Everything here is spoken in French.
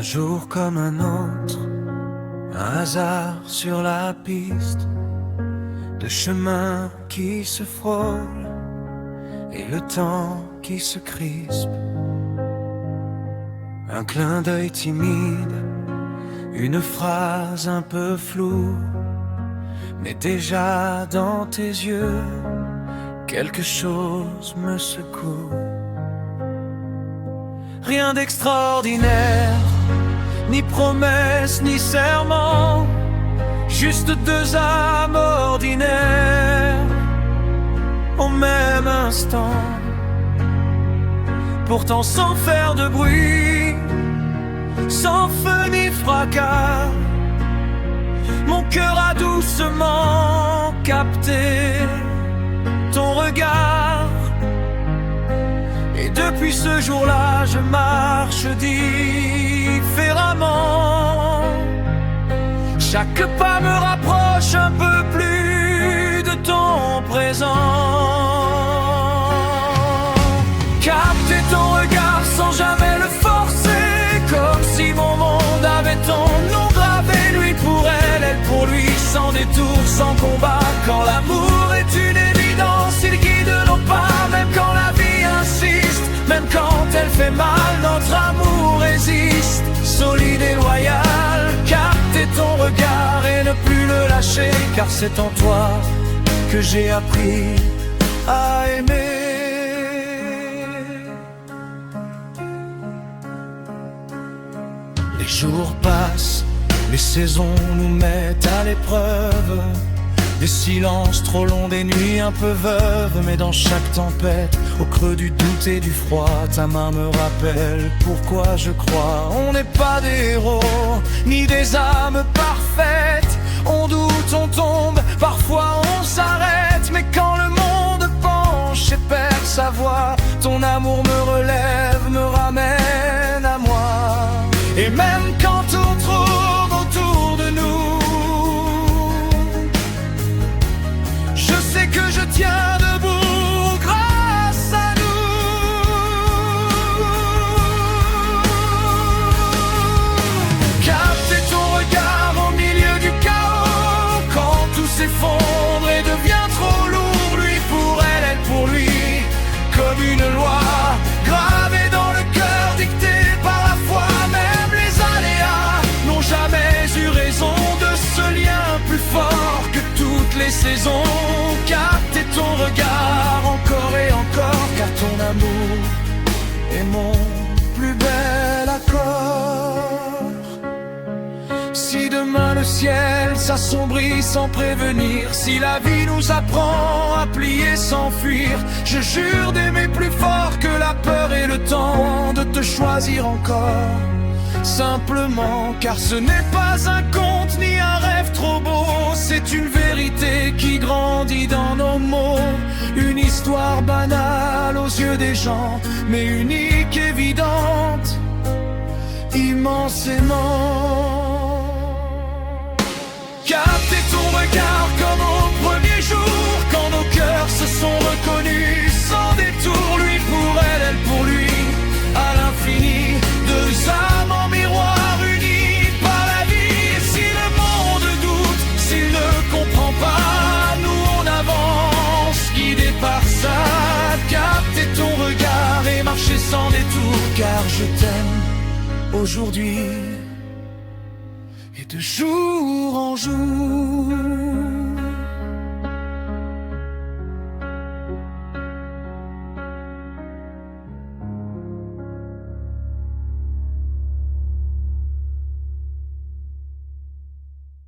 jour comme un autre, un hasard sur la piste, de chemins qui se frôlent et le temps qui se crispe. Un clin d'œil timide, une phrase un peu floue, mais déjà dans tes yeux, quelque chose me secoue. Rien d'extraordinaire, ni promesse, ni serment, juste deux âmes ordinaires au même instant. Pourtant sans faire de bruit, sans feu ni fracas, mon cœur a doucement capté ton regard. Et depuis ce jour-là, je marche différemment. Chaque pas me rapproche un peu plus de ton présent. Capter ton regard sans jamais le forcer, comme si mon monde avait ton nom gravé. Lui pour elle, elle pour lui, sans détour, sans combat. Quand l'amour est une évidence, il guide nos pas, même quand la vie insiste. Même quand elle fait mal, notre amour résiste, solide et loyal. Capter ton regard et ne plus le lâcher, car c'est en toi que j'ai appris à aimer. Les jours passent, les saisons nous mettent à l'épreuve. Des silences trop longs, des nuits un peu veuves. Mais dans chaque tempête, au creux du doute et du froid, ta main me rappelle pourquoi je crois. On n'est pas des héros, ni des âmes parfaites. On doute, on tombe, parfois on s'arrête. Mais quand le monde penche et perd sa voix, ton amour me relève, me ramène à moi. Et même quand on trouve autour de nous, je sais que je tiens debout grâce à nous. Capter ton regard au milieu du chaos, quand tout s'effondre et devient trop lourd. Lui pour elle, elle pour lui, comme une loi gravée dans le cœur, dictée par la foi. Même les aléas n'ont jamais eu raison de ce lien plus fort que toutes les saisons. Capter ton regard encore et encore, car ton amour est mon plus bel accord. Si demain le ciel s'assombrit sans prévenir, si la vie nous apprend à plier sans fuir, je jure d'aimer plus fort que la peur et le temps, de te choisir encore, simplement car ce n'est pas un conte ni un rêve trop beau. C'est une vérité qui grandit dans nos mots, une histoire banale aux yeux des gens, mais unique, évidente, immensément. Capter ton regard comme au premier jour, quand nos cœurs se sont reconnus sans détour. Lui pour elle, elle pour lui, à l'infini, deux âmes en miroir unis par la vie. Si le monde doute, s'il ne comprend pas, nous on avance, guidés par ça. Capter ton regard et marcher sans détour, car je t'aime aujourd'hui et de jour en jour.